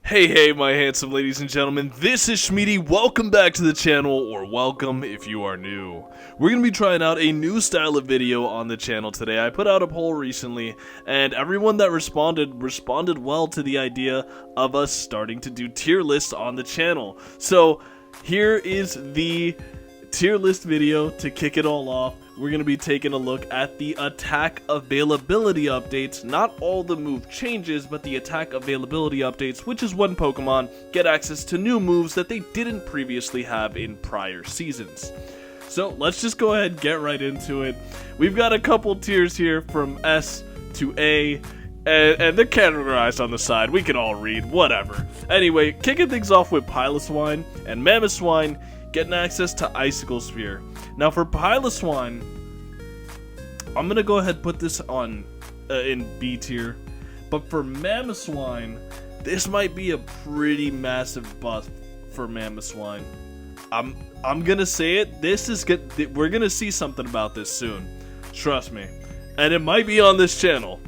Hey, my handsome ladies and gentlemen, this is Schmeedy. Welcome back to the channel, or welcome if you are new. We're going to be trying out a new style of video on the channel today. I put out a poll recently, and everyone that responded well to the idea of us starting to do tier lists on the channel. So, here is the tier list video to kick it all off. We're going to be taking a look at the attack availability updates, not all the move changes, but the attack availability updates, which is when Pokemon get access to new moves that they didn't previously have in prior seasons. So let's just go ahead and get right into it. We've got a couple tiers here from S to A, and they're categorized on the side. We can all read, whatever. Anyway, kicking things off with Piloswine and Mamoswine getting access to Icicle Sphere. Now for Piloswine, I'm going to go ahead and put this on in B tier. But for Mamoswine, this might be a pretty massive buff for Mamoswine. I'm going to say it. This is good. We're going to see something about this soon. Trust me. And it might be on this channel.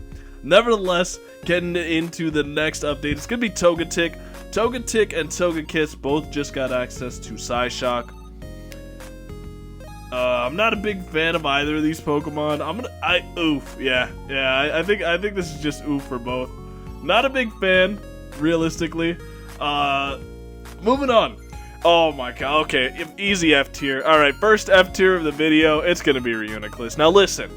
Nevertheless, getting into the next update, it's going to be Togetic. Togetic and Togekiss both just got access to Psyshock. I'm not a big fan of either of these Pokemon. I think this is just oof for both. Not a big fan, realistically. Moving on. Oh my god, okay, easy F tier. Alright, first F tier of the video, it's gonna be Reuniclus. Now listen.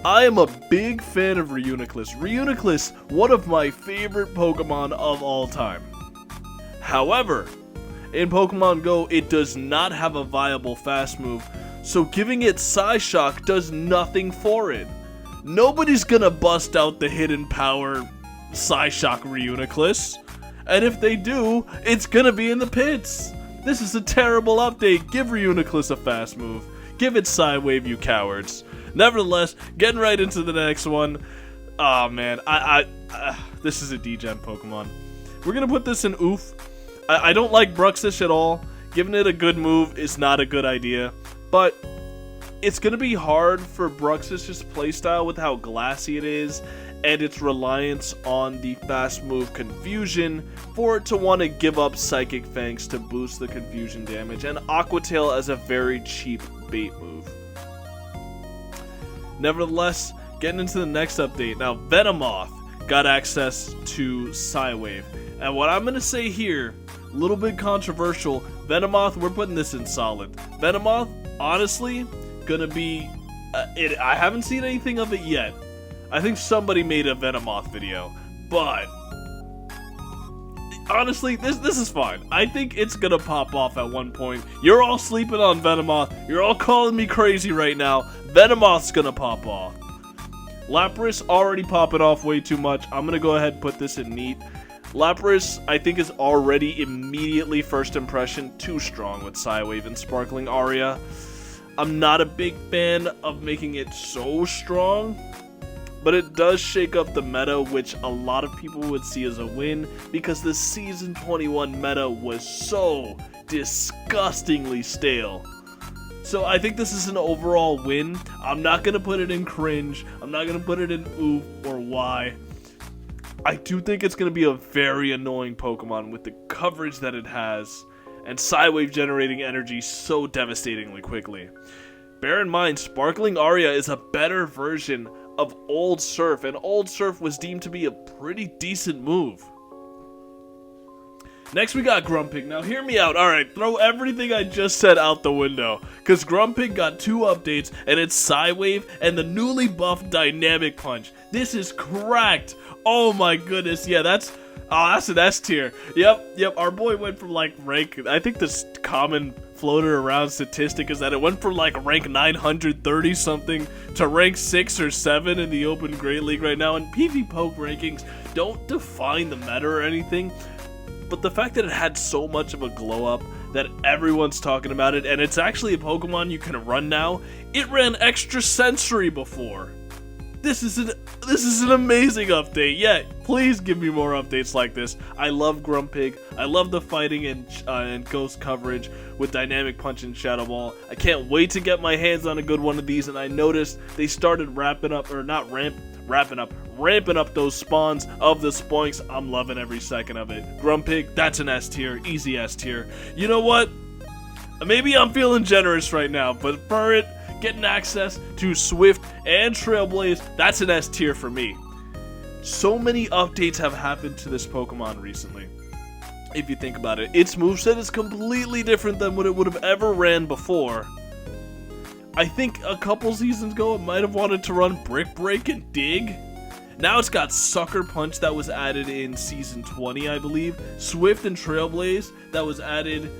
I am a big fan of Reuniclus. Reuniclus, one of my favorite Pokemon of all time. However, in Pokemon Go, it does not have a viable fast move, so giving it Psyshock does nothing for it. Nobody's gonna bust out the hidden power Psyshock Reuniclus, and if they do, it's gonna be in the pits. This is a terrible update. Give Reuniclus a fast move. Give it Psywave, you cowards. Nevertheless, getting right into the next one. Oh man, this is a D-Gen Pokemon. We're gonna put this in oof. I don't like Bruxish at all. Giving it a good move is not a good idea, but it's gonna be hard for Bruxish's playstyle with how glassy it is and its reliance on the fast move Confusion for it to want to give up Psychic Fangs to boost the Confusion damage, and Aqua Tail as a very cheap bait move. Nevertheless, getting into the next update. Now, Venomoth got access to Psywave. And what I'm going to say here, a little bit controversial, Venomoth, we're putting this in solid. Venomoth, honestly, going to be... I haven't seen anything of it yet. I think somebody made a Venomoth video. But... honestly, this is fine. I think it's gonna pop off at one point. You're all sleeping on Venomoth. You're all calling me crazy right now. Venomoth's gonna pop off. Lapras already popping off way too much. I'm gonna go ahead and put this in neat. Lapras, I think, is already immediately first impression too strong with Psywave and Sparkling Aria. I'm not a big fan of making it so strong, but it does shake up the meta, which a lot of people would see as a win, because the Season 21 meta was so disgustingly stale. So I think this is an overall win. I'm not going to put it in cringe. I'm not going to put it in oof or why. I do think it's going to be a very annoying Pokemon with the coverage that it has, and Psywave generating energy so devastatingly quickly. Bear in mind, Sparkling Aria is a better version of Old Surf, and Old Surf was deemed to be a pretty decent move. Next we got Grumpig. Now hear me out. Alright, throw everything I just said out the window, because Grumpig got 2 updates, and it's Psywave and the newly buffed Dynamic Punch. This is cracked. Oh my goodness. Yeah, that's an S tier. Yep, our boy went from like rank, I think this common floater around statistic is that it went from like rank 930 something to rank 6 or 7 in the Open Great League right now, and PvPoke rankings don't define the meta or anything, but the fact that it had so much of a glow up that everyone's talking about it, and it's actually a Pokemon you can run now. It ran Extra Sensory before. This is an amazing update. Yeah, please give me more updates like this. I love Grumpig. I love the fighting and ghost coverage with Dynamic Punch and Shadow Ball. I can't wait to get my hands on a good one of these, and I noticed they started wrapping up, or not ramping up those spawns of the Spoinks. I'm loving every second of it. Grumpig, that's an S tier, easy S tier. You know what? Maybe I'm feeling generous right now, but Furret getting access to Swift and Trailblaze, that's an S tier for me. So many updates have happened to this Pokemon recently. If you think about it, its moveset is completely different than what it would have ever ran before. I think a couple seasons ago it might have wanted to run Brick Break and Dig. Now it's got Sucker Punch that was added in Season 20, I believe. Swift and Trailblaze that was added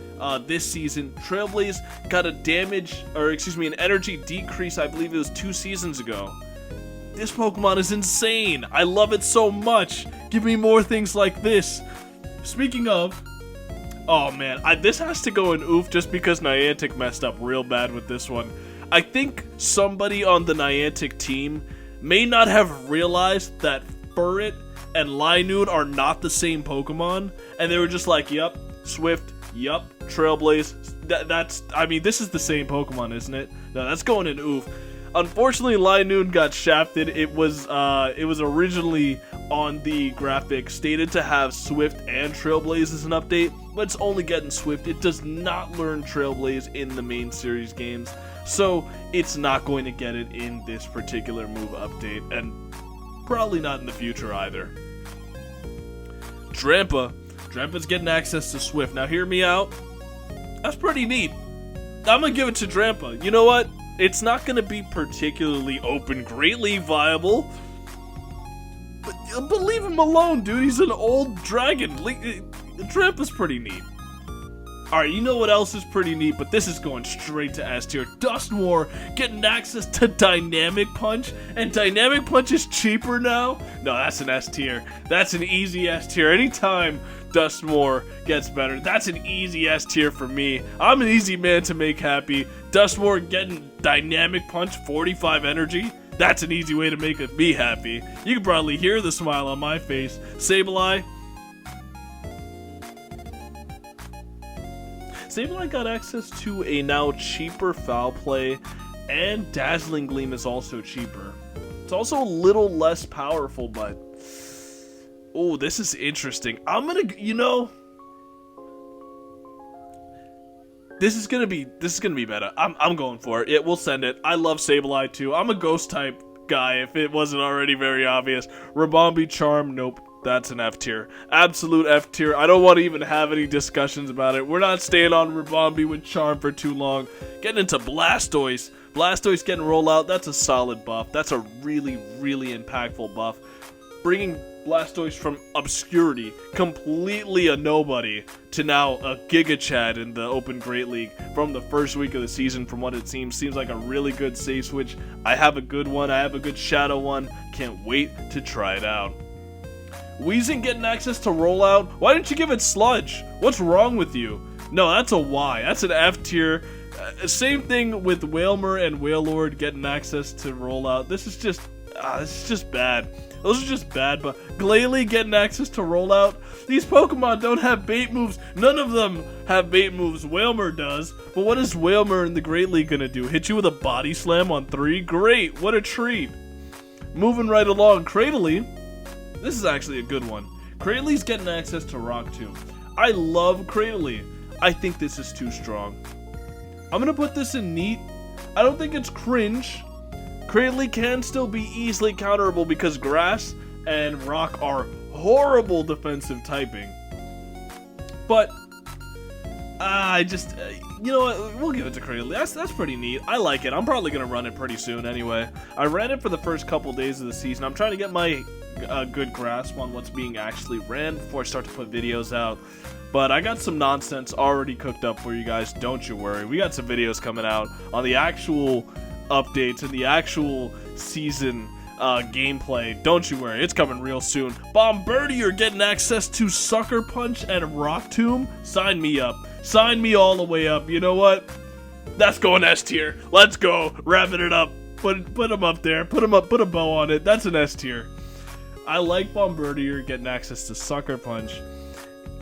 this season. Trailblaze got an energy decrease, I believe it was 2 seasons ago. This Pokemon is insane. I love it so much. Give me more things like this. Speaking of, oh man, this has to go in oof just because Niantic messed up real bad with this one. I think somebody on the Niantic team may not have realized that Furret and Linoone are not the same Pokemon, and they were just like, yup, Swift, yup, Trailblaze, I mean, this is the same Pokemon, isn't it? No, that's going in oof. Unfortunately, Linoone got shafted. It was originally on the graphic stated to have Swift and Trailblaze as an update, but it's only getting Swift. It does not learn Trailblaze in the main series games, so it's not going to get it in this particular move update, and probably not in the future either. Drampa's getting access to Swift. Now hear me out. That's pretty neat. I'm gonna give it to Drampa. You know what? It's not going to be particularly open, greatly viable, but leave him alone, dude. He's an old dragon. Drampa's pretty neat. Alright, you know what else is pretty neat, but this is going straight to S tier. Dusknoir getting access to Dynamic Punch, and Dynamic Punch is cheaper now? No, that's an S tier. That's an easy S tier. Anytime Dusknoir gets better, that's an easy S tier for me. I'm an easy man to make happy. Dusknoir getting Dynamic Punch, 45 energy, that's an easy way to make me happy. You can probably hear the smile on my face. Sableye got access to a now cheaper Foul Play, and Dazzling Gleam is also cheaper. It's also a little less powerful, but oh, this is interesting. This is gonna be better. I'm going for it. We'll send it. I love Sableye too. I'm a ghost type guy if it wasn't already very obvious. Ribombee Charm, nope. That's an F tier. Absolute F tier. I don't want to even have any discussions about it. We're not staying on Ribombee with Charm for too long. Getting into Blastoise. Blastoise getting rollout. That's a solid buff. That's a really, really impactful buff. Bringing Blastoise from obscurity, completely a nobody, to now a Giga Chad in the Open Great League from the first week of the season. From what it seems like a really good save switch. I have a good one. I have a good Shadow one. Can't wait to try it out. Weezing getting access to rollout. Why didn't you give it Sludge? What's wrong with you? No, that's a Y. That's an F tier. Same thing with Wailmer and Wailord getting access to rollout. This is just bad. Those are just bad, but Glalie getting access to rollout. These Pokemon don't have bait moves. None of them have bait moves. Wailmer does. But what is Wailmer in the Great League gonna do? Hit you with a Body Slam on 3? Great, what a treat. Moving right along, Cradily. This is actually a good one. Cradely's getting access to Rock Tomb. I love Cradily. I think this is too strong. I'm gonna put this in neat. I don't think it's cringe. Cradily can still be easily counterable because Grass and Rock are horrible defensive typing. But you know what? We'll give it to Cradily. That's pretty neat. I like it. I'm probably gonna run it pretty soon anyway. I ran it for the first couple days of the season. I'm trying to get my good grasp on what's being actually ran before I start to put videos out. But I got some nonsense already cooked up for you guys. Don't you worry. We got some videos coming out on the actual updates and the actual season gameplay. Don't you worry, it's coming real soon. Bombirdier getting access to Sucker Punch and Rock Tomb. Sign me up. Sign me all the way up. You know what? That's going S tier. Let's go. Wrapping it up. Put them up there. Put a bow on it. That's an S tier. I like Bombirdier getting access to Sucker Punch.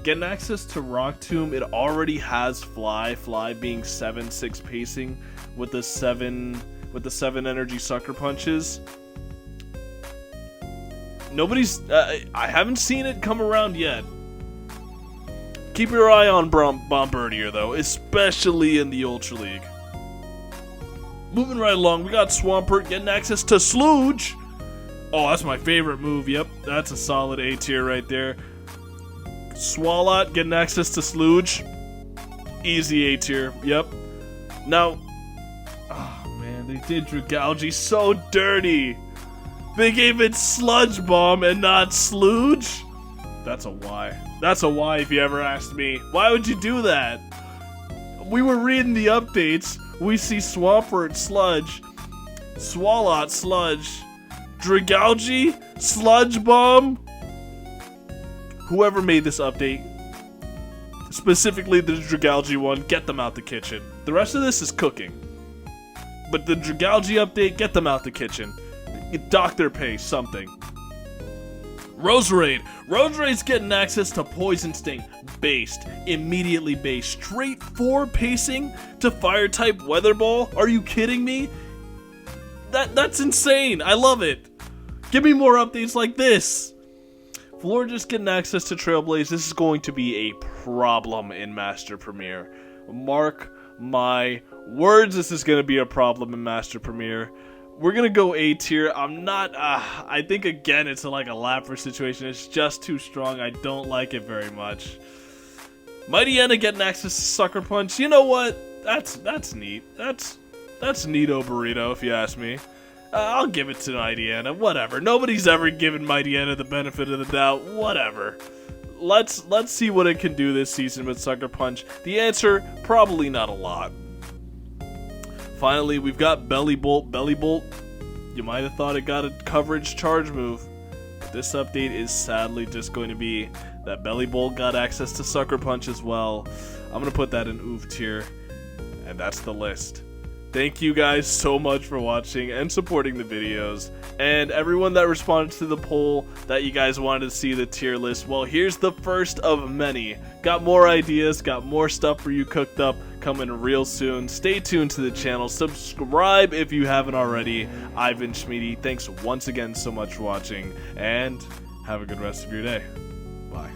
Getting access to Rock Tomb, it already has Fly being 7-6 pacing with the 7 energy Sucker Punches. Nobody's, I haven't seen it come around yet. Keep your eye on Bombardier, though, especially in the Ultra League. Moving right along, we got Swampert getting access to Sludge. Oh, that's my favorite move. Yep, that's a solid A tier right there. Swalot getting access to Sludge. Easy A tier. Yep. Now, oh man, they did Dragalge so dirty. They gave it Sludge Bomb and not Sludge. That's a why. That's a why if you ever asked me. Why would you do that? We were reading the updates. We see Swampert Sludge, Swalot Sludge, Dragalge Sludge Bomb. Whoever made this update, specifically the Dragalge one, get them out the kitchen. The rest of this is cooking. But the Dragalge update, get them out the kitchen. Dock their pay, something. Roserade. Roserade's getting access to Poison Sting. Based. Immediately based. Straight 4 pacing to Fire type Weather Ball? Are you kidding me? That's insane. I love it. Give me more updates like this. Florges getting access to Trailblaze. This is going to be a problem in Master Premiere. Mark my words, this is going to be a problem in Master Premiere. We're going to go A tier. I'm not, I think again it's like a Lapras situation. It's just too strong. I don't like it very much. Mighty Anna getting access to Sucker Punch. You know what? That's neat. That's neato burrito if you ask me. I'll give it to Mighty Anna. Whatever. Nobody's ever given Mighty Anna the benefit of the doubt. Whatever. Let's see what it can do this season with Sucker Punch. The answer, probably not a lot. Finally, we've got Belly Bolt. Belly Bolt, you might have thought it got a coverage charge move. But this update is sadly just going to be that Belly Bolt got access to Sucker Punch as well. I'm going to put that in oof tier. And that's the list. Thank you guys so much for watching and supporting the videos. And everyone that responded to the poll that you guys wanted to see the tier list, well, here's the first of many. Got more ideas, got more stuff for you cooked up coming real soon. Stay tuned to the channel. Subscribe if you haven't already. I've been Schmeedy. Thanks once again so much for watching, and have a good rest of your day. Bye.